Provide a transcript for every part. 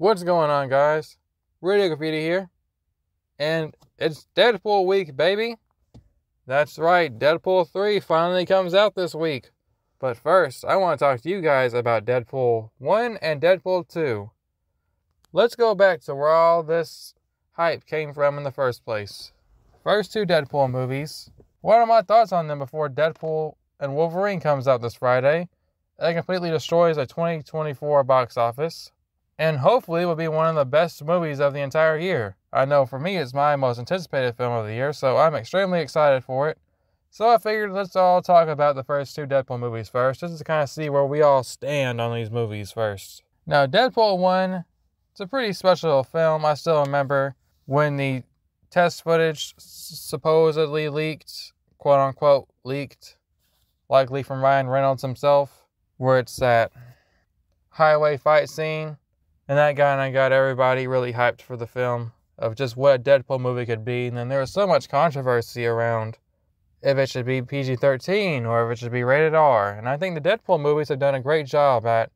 What's going on, guys? Radio Graffiti here, and it's Deadpool week, baby. That's right, Deadpool 3 finally comes out this week. But first, I want to talk to you guys about Deadpool 1 and Deadpool 2. Let's go back to where all this hype came from in the first place. First two Deadpool movies. What are my thoughts on them before Deadpool and Wolverine comes out this Friday? It completely destroys the 2024 box office. And hopefully it will be one of the best movies of the entire year. I know for me it's my most anticipated film of the year, so I'm extremely excited for it. So I figured let's all talk about the first two Deadpool movies first, just to kind of see where we all stand on these movies first. Now, Deadpool 1, it's a pretty special film. I still remember when the test footage supposedly leaked, quote-unquote leaked, likely from Ryan Reynolds himself, where it's that highway fight scene. And that got everybody really hyped for the film of just what a Deadpool movie could be. And then there was so much controversy around if it should be PG-13 or if it should be rated R. And I think the Deadpool movies have done a great job at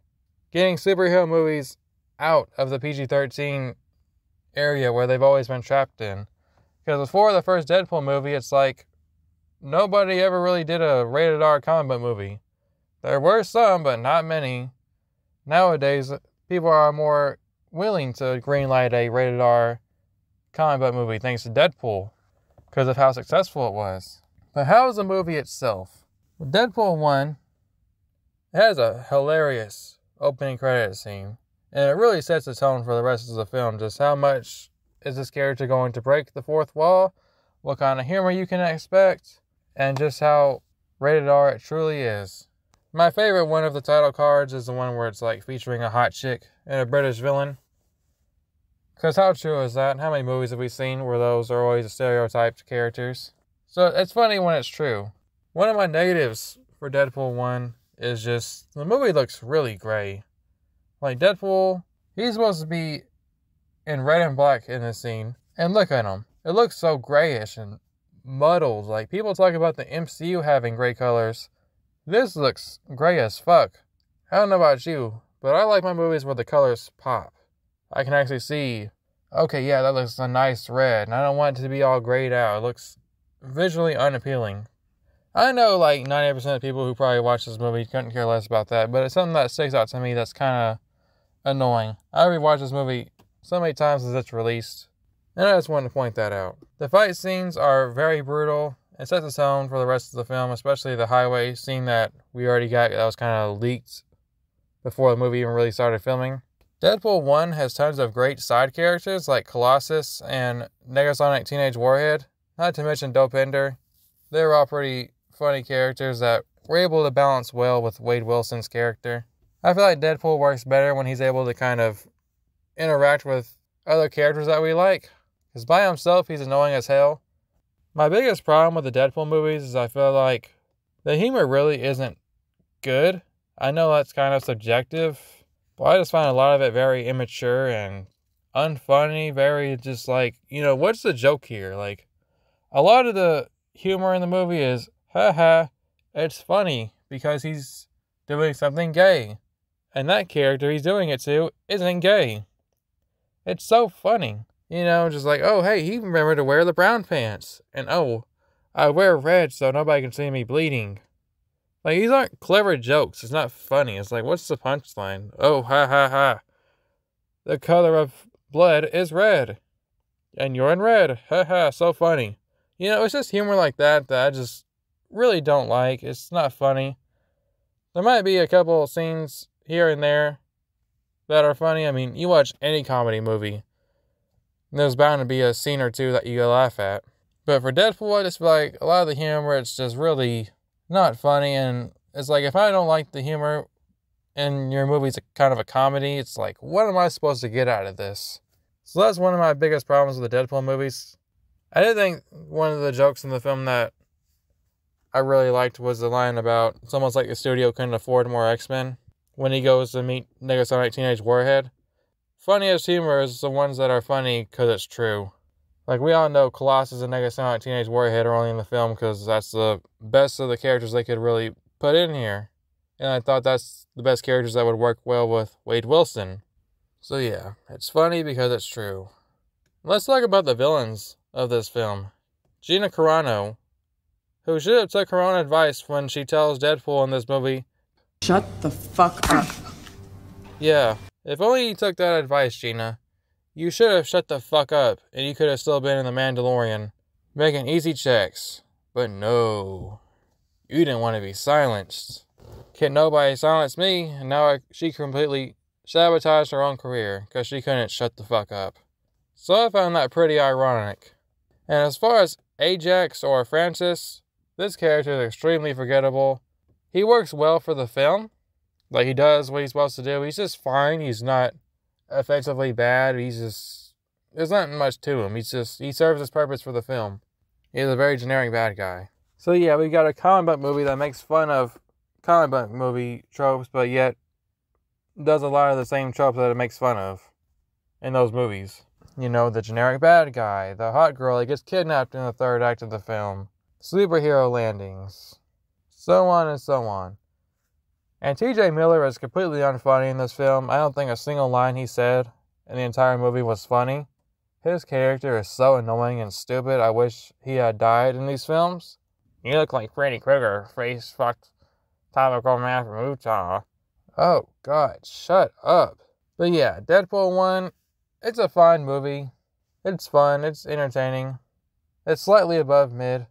getting superhero movies out of the PG-13 area where they've always been trapped in. Because before the first Deadpool movie, it's like nobody ever really did a rated R comic book movie. There were some, but not many. Nowadays, people are more willing to greenlight a rated R comic book movie thanks to Deadpool because of how successful it was. But how is the movie itself? Well, Deadpool 1 has a hilarious opening credit scene, and it really sets the tone for the rest of the film. Just how much is this character going to break the fourth wall, what kind of humor you can expect, and just how rated R it truly is. My favorite one of the title cards is the one where it's like featuring a hot chick and a British villain. Because how true is that? How many movies have we seen where those are always stereotyped characters? So it's funny when it's true. One of my negatives for Deadpool 1 is just the movie looks really gray. Like Deadpool, he's supposed to be in red and black in this scene. And look at him. It looks so grayish and muddled. Like people talk about the MCU having gray colors. This looks gray as fuck. I don't know about you, but I like my movies where the colors pop. I can actually see, okay, yeah, that looks a nice red, and I don't want it to be all grayed out. It looks visually unappealing. I know like 90% of people who probably watch this movie couldn't care less about that, but it's something that sticks out to me that's kind of annoying. I rewatched this movie so many times as it's released, and I just wanted to point that out. The fight scenes are very brutal. It sets the tone for the rest of the film, especially the highway scene that we already got that was kind of leaked before the movie even really started filming. Deadpool 1 has tons of great side characters like Colossus and Negasonic Teenage Warhead, not to mention Dopinder. They were all pretty funny characters that were able to balance well with Wade Wilson's character. I feel like Deadpool works better when he's able to kind of interact with other characters that we like, because by himself he's annoying as hell. My biggest problem with the Deadpool movies is I feel like the humor really isn't good. I know that's kind of subjective, but I just find a lot of it very immature and unfunny, very just like, what's the joke here? Like, a lot of the humor in the movie is, haha, it's funny because he's doing something gay. And that character he's doing it to isn't gay. It's so funny. Just like, oh, hey, he remembered to wear the brown pants. And, oh, I wear red so nobody can see me bleeding. Like, these aren't clever jokes. It's not funny. It's like, what's the punchline? Oh, ha, ha, ha. The color of blood is red. And you're in red. Ha, ha, so funny. It's just humor like that I just really don't like. It's not funny. There might be a couple scenes here and there that are funny. I mean, you watch any comedy movie, there's bound to be a scene or two that you laugh at. But for Deadpool, I just feel like a lot of the humor, it's just really not funny. And it's like, if I don't like the humor and your movie's kind of a comedy, it's like, what am I supposed to get out of this? So that's one of my biggest problems with the Deadpool movies. I did think one of the jokes in the film that I really liked was the line about it's almost like the studio couldn't afford more X-Men when he goes to meet Negasonic Teenage Warhead. Funniest humor is the ones that are funny because it's true. Like, we all know Colossus and Negasonic Teenage Warhead are only in the film because that's the best of the characters they could really put in here. And I thought that's the best characters that would work well with Wade Wilson. So yeah, it's funny because it's true. Let's talk about the villains of this film. Gina Carano, who should have took her own advice when she tells Deadpool in this movie, "Shut the fuck up." Yeah, if only you took that advice, Gina. You should have shut the fuck up, and you could have still been in the Mandalorian, making easy checks. But no, you didn't want to be silenced. Can't nobody silence me, and now she completely sabotaged her own career, because she couldn't shut the fuck up. So I found that pretty ironic. And as far as Ajax or Francis, this character is extremely forgettable. He works well for the film. Like, he does what he's supposed to do. He's just fine. He's not offensively bad. There's not much to him. He serves his purpose for the film. He's a very generic bad guy. So yeah, we got a comic book movie that makes fun of comic book movie tropes, but yet does a lot of the same tropes that it makes fun of in those movies. You know, the generic bad guy, the hot girl that gets kidnapped in the third act of the film, superhero landings, so on and so on. And T.J. Miller is completely unfunny in this film. I don't think a single line he said in the entire movie was funny. His character is so annoying and stupid. I wish he had died in these films. You look like Freddy Krueger, face fucked topical man from Utah. Oh, God, shut up. But yeah, Deadpool 1, it's a fine movie. It's fun, it's entertaining. It's slightly above mid.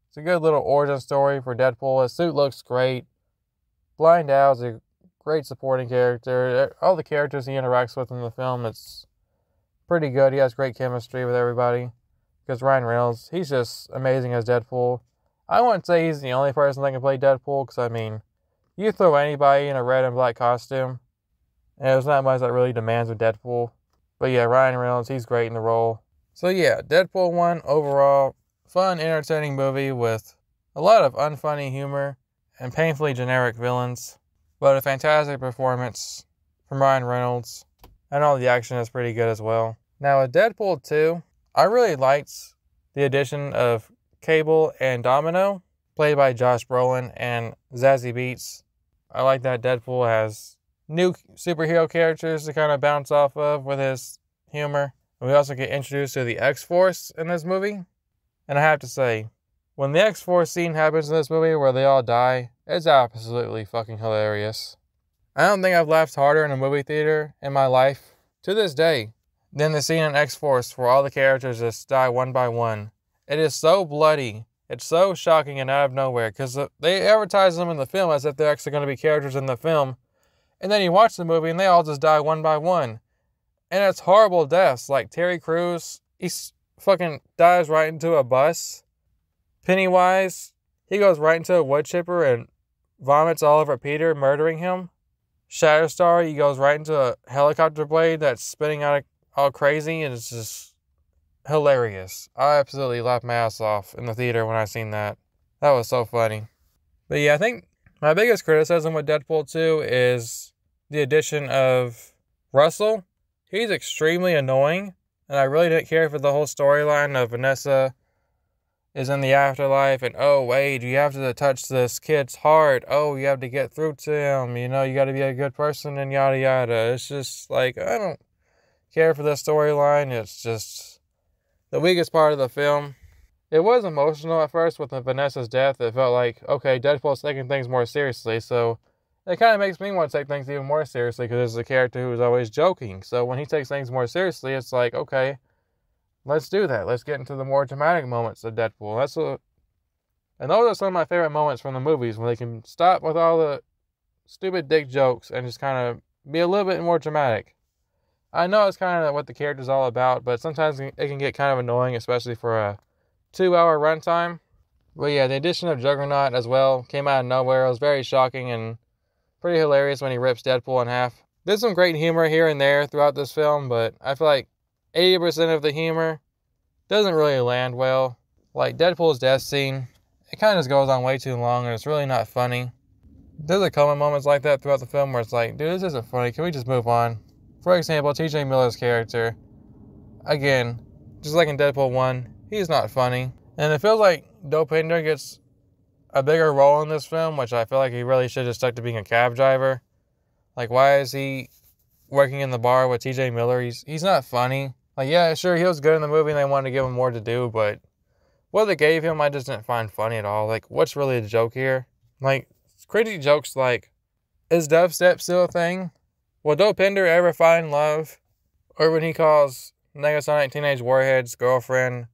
It's a good little origin story for Deadpool. His suit looks great. Blind Al's a great supporting character. All the characters he interacts with in the film, it's pretty good. He has great chemistry with everybody. Because Ryan Reynolds, he's just amazing as Deadpool. I wouldn't say he's the only person that can play Deadpool, because, I mean, you throw anybody in a red and black costume, and there's not much that really demands with Deadpool. But yeah, Ryan Reynolds, he's great in the role. So yeah, Deadpool 1, overall, fun, entertaining movie with a lot of unfunny humor and painfully generic villains, but a fantastic performance from Ryan Reynolds, and all the action is pretty good as well. Now with Deadpool 2, I really liked the addition of Cable and Domino, played by Josh Brolin and Zazie Beetz. I like that Deadpool has new superhero characters to kind of bounce off of with his humor. And we also get introduced to the X-Force in this movie. And I have to say, when the X-Force scene happens in this movie where they all die, it's absolutely fucking hilarious. I don't think I've laughed harder in a movie theater in my life, to this day, than the scene in X-Force where all the characters just die one by one. It is so bloody. It's so shocking and out of nowhere, because they advertise them in the film as if they're actually going to be characters in the film. And then you watch the movie and they all just die one by one. And it's horrible deaths. Like Terry Crews, he fucking dies right into a bus. Pennywise, he goes right into a wood chipper and vomits all over Peter, murdering him. Shatterstar, he goes right into a helicopter blade that's spinning out all crazy, and it's just hilarious. I absolutely laughed my ass off in the theater when I seen that. That was so funny. But yeah, I think my biggest criticism with Deadpool 2 is the addition of Russell. He's extremely annoying, and I really didn't care for the whole storyline of Vanessa is in the afterlife, and oh wait, you have to touch this kid's heart. Oh, you have to get through to him. You know, you got to be a good person, and yada yada. It's just like, I don't care for this storyline. It's just the weakest part of the film. It was emotional at first with Vanessa's death. It felt like, okay, Deadpool's taking things more seriously, so it kind of makes me want to take things even more seriously, because it's a character who is always joking. So when he takes things more seriously, it's like, okay, let's do that. Let's get into the more dramatic moments of Deadpool. And those are some of my favorite moments from the movies, when they can stop with all the stupid dick jokes and just kind of be a little bit more dramatic. I know it's kind of what the character's all about, but sometimes it can get kind of annoying, especially for a 2-hour runtime. But yeah, the addition of Juggernaut as well came out of nowhere. It was very shocking and pretty hilarious when he rips Deadpool in half. There's some great humor here and there throughout this film, but I feel like 80% of the humor doesn't really land well. Like Deadpool's death scene, it kind of just goes on way too long, and it's really not funny. There's a couple moments like that throughout the film where it's like, dude, this isn't funny. Can we just move on? For example, T.J. Miller's character, again, just like in Deadpool 1, he's not funny. And it feels like Dopinder gets a bigger role in this film, which I feel like he really should have stuck to being a cab driver. Like, why is he working in the bar with TJ Miller, he's not funny. Like, yeah, sure, he was good in the movie and they wanted to give him more to do, but what they gave him, I just didn't find funny at all. Like, what's really the joke here? Like, crazy jokes like, is dubstep still a thing? Will Dopinder ever find love? Or when he calls Negasonic Teenage Warhead's girlfriend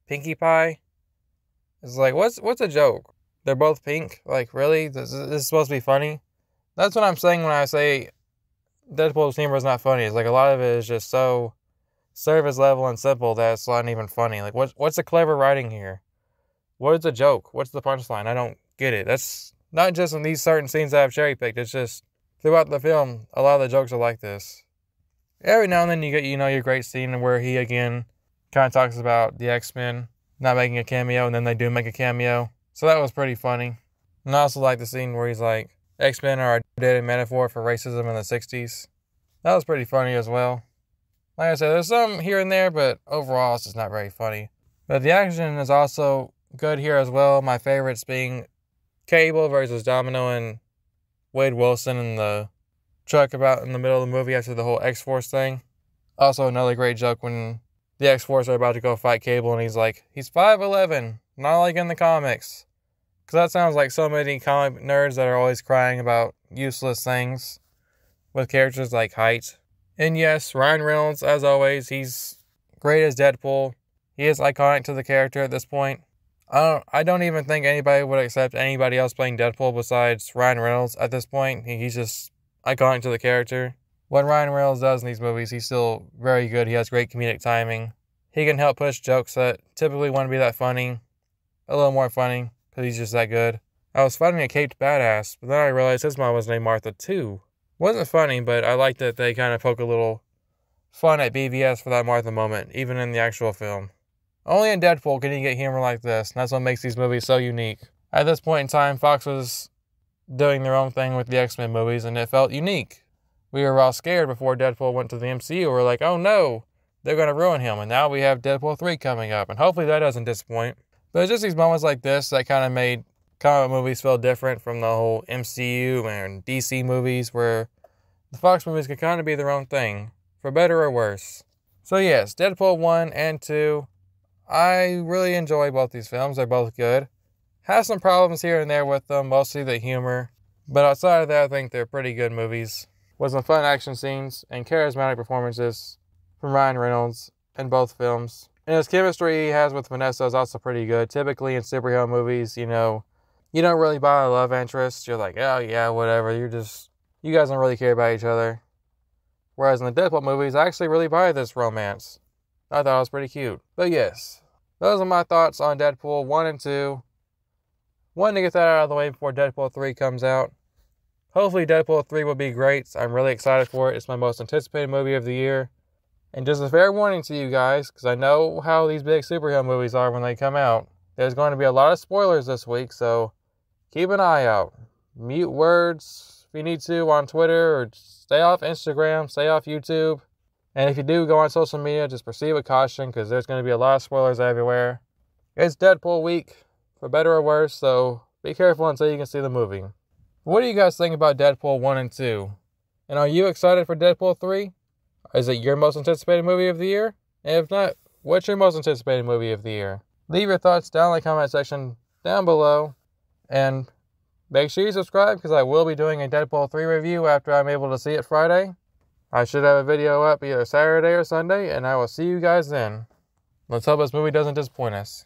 Pinkie Pie? It's like, what's a joke? They're both pink? Like, really? This is supposed to be funny? That's what I'm saying when I say Deadpool's humor is not funny. It's like a lot of it is just so surface level and simple that it's not even funny. Like, what's the clever writing here? What is the joke? What's the punchline? I don't get it. That's not just in these certain scenes that I've cherry picked. It's just throughout the film, a lot of the jokes are like this. Every now and then you get, your great scene where he again kind of talks about the X-Men not making a cameo, and then they do make a cameo. So that was pretty funny. And I also like the scene where he's like, X-Men are a dated metaphor for racism in the 60s. That was pretty funny as well. Like I said, there's some here and there, but overall it's just not very funny. But the action is also good here as well. My favorites being Cable versus Domino and Wade Wilson in the truck about in the middle of the movie after the whole X-Force thing. Also another great joke when the X-Force are about to go fight Cable and he's like, he's 5'11", not like in the comics. Because that sounds like so many comic nerds that are always crying about useless things with characters like height. And yes, Ryan Reynolds, as always, he's great as Deadpool. He is iconic to the character at this point. I don't even think anybody would accept anybody else playing Deadpool besides Ryan Reynolds at this point. He's just iconic to the character. What Ryan Reynolds does in these movies, he's still very good. He has great comedic timing. He can help push jokes that typically wouldn't be that funny, a little more funny, because he's just that good. I was fighting a caped badass, but then I realized his mom was named Martha too. Wasn't funny, but I like that they kind of poke a little fun at BVS for that Martha moment, even in the actual film. Only in Deadpool can you get humor like this, and that's what makes these movies so unique. At this point in time, Fox was doing their own thing with the X-Men movies, and it felt unique. We were all scared before Deadpool went to the MCU. We were like, oh no, they're going to ruin him. And now we have Deadpool 3 coming up, and hopefully that doesn't disappoint. But it's just these moments like this that kind of made comic movies feel different from the whole MCU and DC movies, where the Fox movies can kind of be their own thing, for better or worse. So yes, Deadpool 1 and 2, I really enjoy both these films. They're both good. Have some problems here and there with them, mostly the humor. But outside of that, I think they're pretty good movies, with some fun action scenes and charismatic performances from Ryan Reynolds in both films. And his chemistry he has with Vanessa is also pretty good. Typically in superhero movies, you don't really buy a love interest. You're like, oh yeah, whatever. You guys don't really care about each other. Whereas in the Deadpool movies, I actually really buy this romance. I thought it was pretty cute. But yes, those are my thoughts on Deadpool 1 and 2. Wanted to get that out of the way before Deadpool 3 comes out. Hopefully Deadpool 3 will be great. I'm really excited for it. It's my most anticipated movie of the year. And just a fair warning to you guys, because I know how these big superhero movies are when they come out. There's going to be a lot of spoilers this week, so keep an eye out. Mute words if you need to on Twitter, or stay off Instagram, stay off YouTube. And if you do go on social media, just proceed with caution, because there's going to be a lot of spoilers everywhere. It's Deadpool week, for better or worse, so be careful until you can see the movie. What do you guys think about Deadpool 1 and 2? And are you excited for Deadpool 3? Is it your most anticipated movie of the year? And if not, what's your most anticipated movie of the year? Leave your thoughts down in the comment section down below. And make sure you subscribe, because I will be doing a Deadpool 3 review after I'm able to see it Friday. I should have a video up either Saturday or Sunday, and I will see you guys then. Let's hope this movie doesn't disappoint us.